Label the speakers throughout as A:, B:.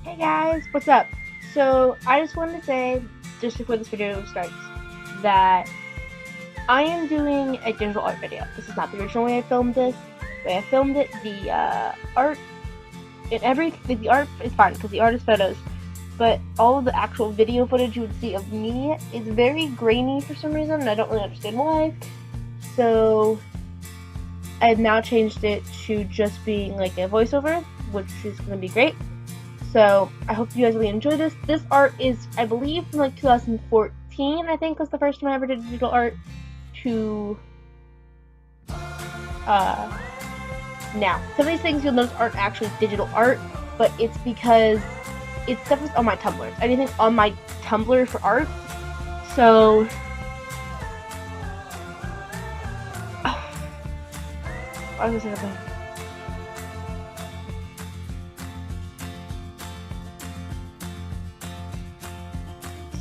A: Hey guys, what's up? So I just wanted to say, just before this video starts, that I am doing a digital art video. This is not the original way I filmed this. The way I filmed it, the art, the art is fine because the art is photos, but all of the actual video footage you would see of me is very grainy for some reason, and I don't really understand why. So I've now changed it to just being like a voiceover, which is going to be great. So I hope you guys really enjoy this. This art is, I believe, from like 2014, I think was the first time I ever did digital art, to now. Some of these things you'll notice aren't actually digital art, but it's because it's stuff that's on my Tumblr. It's anything on my Tumblr for art. So I was gonna say something.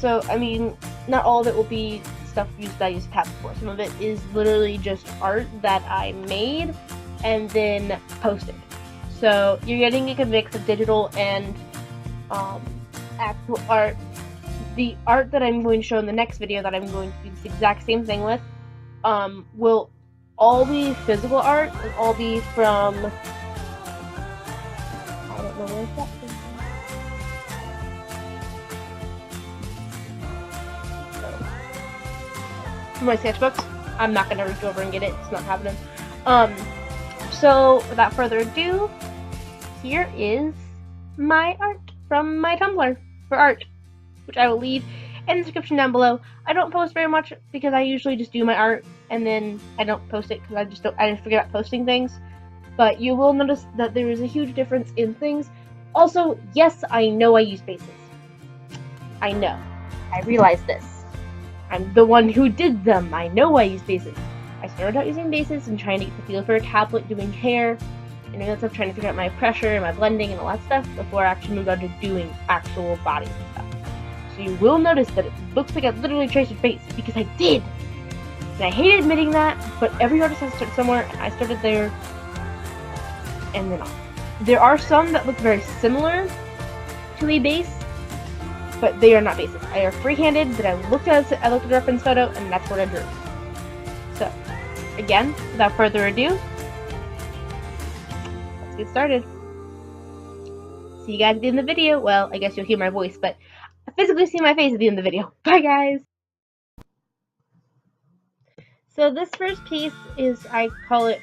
A: So, I mean, not all of it will be stuff that I use tabs for. Some of it is literally just art that I made and then posted. So, you're getting like a mix of digital and actual art. The art that I'm going to show in the next video that I'm going to do this exact same thing with will all be physical art and all be from, I don't know where's that from. For my sketchbooks. I'm not gonna reach over and get it. It's not happening. So without further ado, here is my art from my Tumblr for art, which I will leave in the description down below. I don't post very much because I usually just do my art and then I don't post it because I just forget about posting things. But you will notice that there is a huge difference in things. Also, yes, I know I use bases. I know. I realize this. I'm the one who did them. I know I use bases. I started out using bases and trying to get the feel for a tablet doing hair and all that stuff, trying to figure out my pressure and my blending and all that stuff before I actually moved on to doing actual bodies and stuff. So you will notice that it looks like I literally traced a face because I did. And I hate admitting that, but every artist has to start somewhere, and I started there and then on. There are some that look very similar to a base, but they are not bases. I are free-handed, but I looked at a reference photo, and that's what I drew. So, again, without further ado, let's get started. See you guys at the end of the video. Well, I guess you'll hear my voice, but I physically see my face at the end of the video. Bye, guys! So this first piece is, I call it,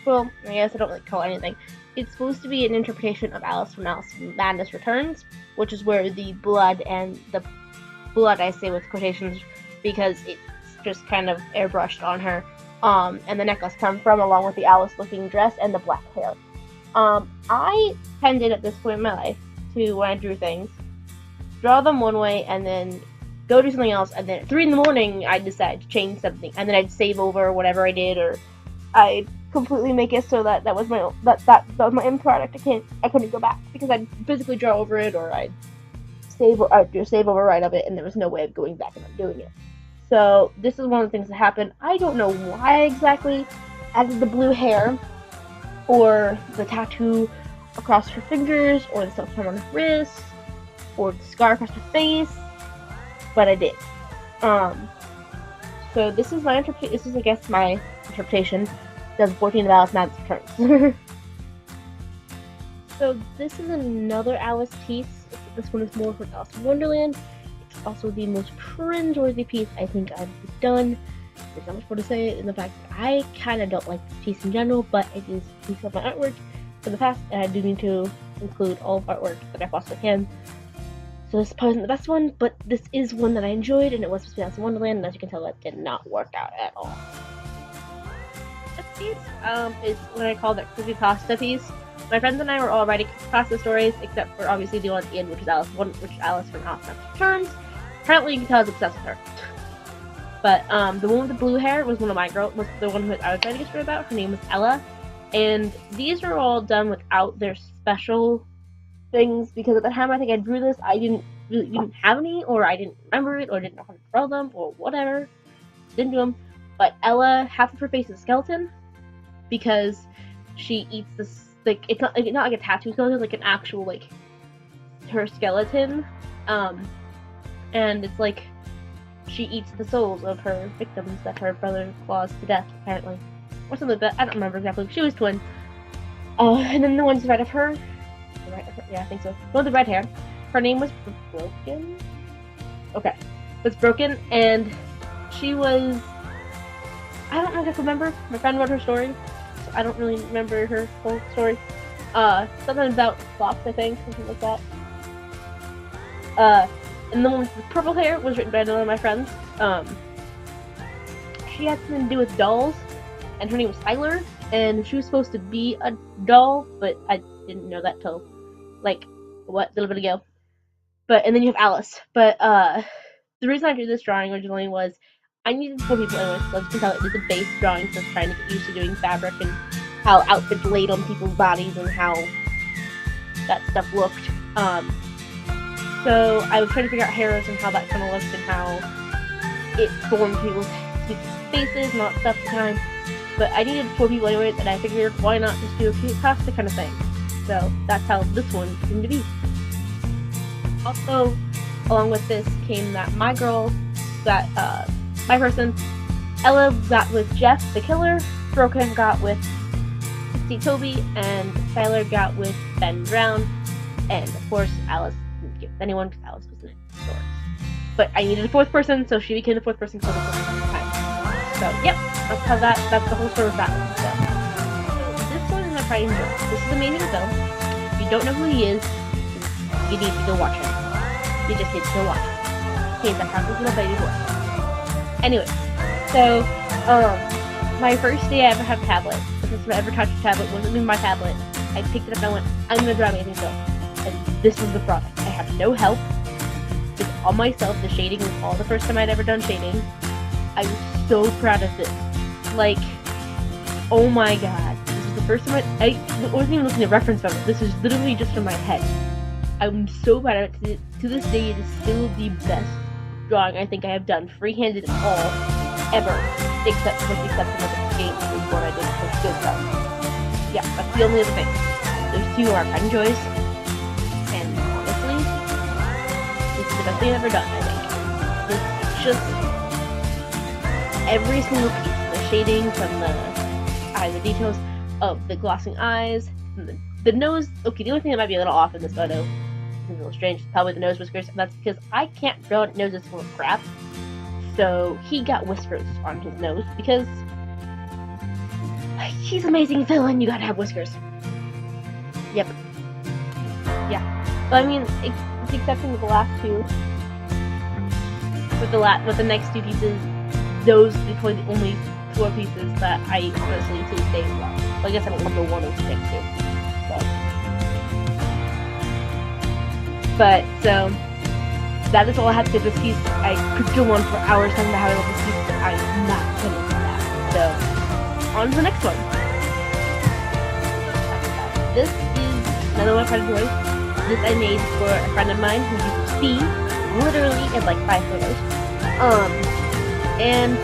A: well, I guess I don't really call it anything. It's supposed to be an interpretation of Alice from Alice Madness Returns, which is where the blood, and the blood I say with quotations because it's just kind of airbrushed on her, and the necklace come from, along with the Alice looking dress and the black hair. I tended at this point in my life to, when I drew things, draw them one way and then go do something else, and then at 3 in the morning I'd decide to change something, and then I'd save over whatever I did, or I'd completely make it so that was my my end product. I couldn't go back because I'd physically draw over it, or I'd do a save override of it, and there was no way of going back and undoing it. So this is one of the things that happened. I don't know why exactly added the blue hair, or the tattoo across her fingers, or the self-harm on her wrist, or the scar across her face, but I did. So this is my interpretation. This is, I guess, my interpretation. 2014 of Alice Madness Returns. So this is another Alice piece. This one is more for Alice in Wonderland. It's also the most cringe-worthy piece I think I've done. There's not much more to say in the fact that I kind of don't like this piece in general, but it is a piece of my artwork for the past, and I do need to include all of artwork that I possibly can. So this probably isn't the best one, but this is one that I enjoyed, and it was supposed to be Alice in Wonderland, and as you can tell, that did not work out at all. This piece is what I call the creepypasta piece. My friends and I were all writing creepypasta stories, except for obviously the one at the end, which is Alice from Alice Madness Returns. Apparently, you can tell I was obsessed with her. But the one with the blue hair was one of my girls. Was the one who I was writing a story about. Her name was Ella, and these were all done without their special things, because at the time I think I drew this, I didn't have any, or I didn't remember it, or didn't know how to draw them, or whatever. Didn't do them. But Ella, half of her face is a skeleton, because she eats this, like, it's not like a tattoo skeleton, it's like an actual, like, her skeleton, and it's like she eats the souls of her victims that her brother claws to death, apparently, or something like that. I don't remember exactly. She was twin. And then the one to the right of her, yeah, I think so. The one with the red hair. Her name was Broken. Okay, was Broken, and she was. I don't know if I remember. My friend wrote her story, so I don't really remember her whole story. Something about flops, I think, something like that. And the one with the purple hair was written by another of my friends. She had something to do with dolls, and her name was Tyler, and she was supposed to be a doll, but I didn't know that till, like, a little bit ago. And then you have Alice. But, the reason I did this drawing originally was I needed 4 people anyway, so as you can tell, it is a base drawing, so I was trying to get used to doing fabric and how outfits laid on people's bodies and how that stuff looked. So I was trying to figure out hairs and how that kind of looked and how it formed people's faces and all that stuff at the time. But I needed 4 people anyway, and I figured why not just do a cute pasta kind of thing. So that's how this one came to be. Also, along with this came that my girl got, my person, Ella got with Jeff the Killer, Broken got with Steve Toby, and Tyler got with Ben Brown, and of course Alice didn't give anyone because Alice was in the stories. But I needed a 4th person, so she became the 4th person for the first time. So yep, that's the whole story of that one. So this one is my pride and joy. This is amazing film. If you don't know who he is, you need to go watch him. You just need to go watch him. He's a happy little baby boy. Anyway, so my first day I ever had a tablet, the first time I ever touched a tablet wasn't even my tablet. I picked it up and I went, I'm gonna draw amazing film. And this was the product. I have no help. It's all myself. The shading was all the first time I'd ever done shading. I was so proud of this. Like, oh my god. This is the first time I wasn't even looking at reference from it. This is literally just from my head. I'm so proud of it. To this day, it is still the best drawing I think I have done, freehanded and all, ever. Except with the exception of the game one I did for Skill Stuff. Yeah, that's the only other thing. Those 2 are pride and joys. And honestly, this is the best thing I've ever done, I think. It's just every single piece, the shading from the details of the glossing eyes, from the nose. Okay, the only thing that might be a little off in this photo, is a little strange, is probably the nose whiskers, and that's because I can't draw noses full of crap. So he got whiskers on his nose because he's an amazing villain. You gotta have whiskers. Yep. Yeah. But I mean, with the exception of the last 2, with the next 2 pieces, those are probably the only 4 pieces that I honestly to this day love. So I guess I don't remember 1 of the next 2. But so that is all I have to say. This piece, I could go on for hours talking about how I love this piece, but I'm not gonna do that. So on to the next one. This is another one of my friend Joyce. This I made for a friend of mine who you can see literally in like 5 photos. And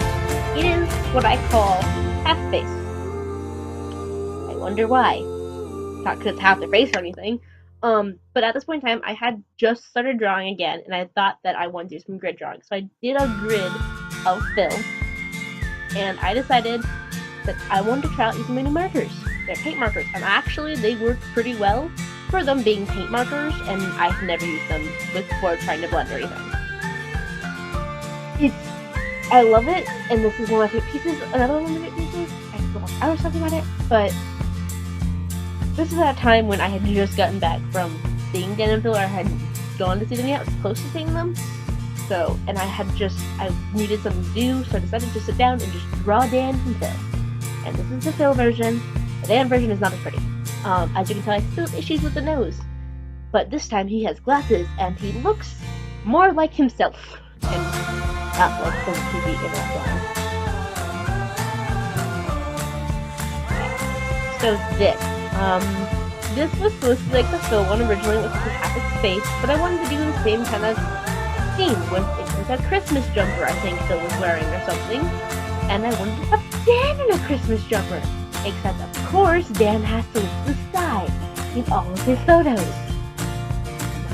A: it is what I call half face. I wonder why. Not because it's half the face or anything. But at this point in time, I had just started drawing again, and I thought that I wanted to do some grid drawing. So I did a grid of Phil, and I decided that I wanted to try out using my new markers. They're paint markers, and actually they work pretty well for them being paint markers, and I've never used them before trying to blend or anything. I love it, and this is one of my favorite pieces. Another one of my favorite pieces, I was talking about it, but this is at a time when I had just gotten back from seeing Dan and Phil, or I hadn't gone to see them yet. I was close to seeing them. So, and I needed something to do, so I decided to sit down and just draw Dan and Phil. And this is the Phil version. The Dan version is not as pretty. As you can tell, I still have issues with the nose. But this time he has glasses, and he looks more like himself. And not like some TV in that drawing. So this was supposed to be like the Phil one originally, was supposed to have its face, but I wanted to do the same kind of theme with it was a Christmas jumper I think Phil was wearing or something, and I wanted to have Dan in a Christmas jumper, except of course Dan has to look to the side in all of his photos.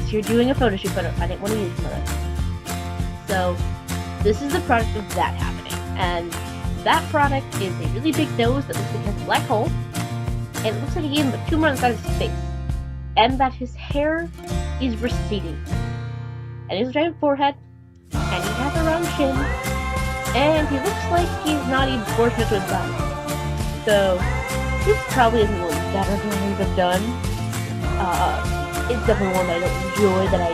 A: was here doing a photo shoot, but I didn't want to use photos. So this is the product of that happening, and that product is a really big nose that looks like it has a black hole, and it looks like he gave him a tumor inside his face, and that his hair is receding, and he has a giant forehead, and he has a round chin, and he looks like he's not even fortunate to his body. So this probably isn't one of the better drawings I've done. It's definitely one that I don't enjoy that I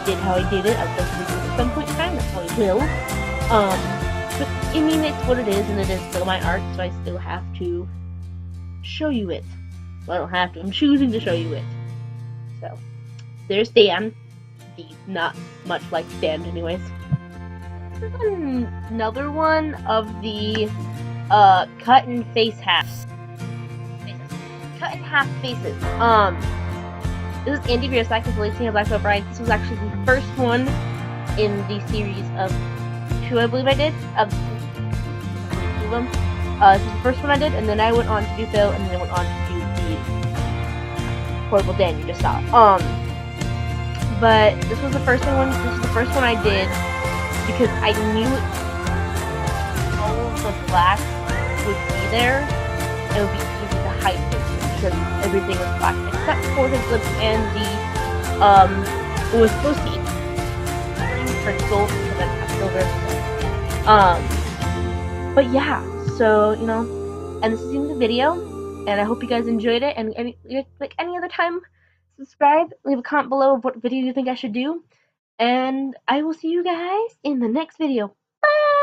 A: did how I did it. I'd like to redo it at some point in time. That's probably will. But I mean, it's what it is, and it is still my art, so I still have to show you it. Well, I don't have to. I'm choosing to show you it. So there's Dan. He's not much like Dan, anyways. This is another one of the cut in face halves. Cut in half faces. This is Andy Biersack releasing a Black Belt Bride. This was actually the first one in the series of two, I believe I did. Of two of them. This is the first one I did, and then I went on to do Phil, and then I went on to do the Horrible Dan you just saw. But this was the first one. This was the first one I did because I knew all of the black would be there, and it would be easy to hide it because everything was black except for his lips and the it was supposed to eat for gold because I have silver. But yeah, so you know, and this is the end of the video, and I hope you guys enjoyed it. And like any other time, subscribe, leave a comment below of what video you think I should do, and I will see you guys in the next video. Bye!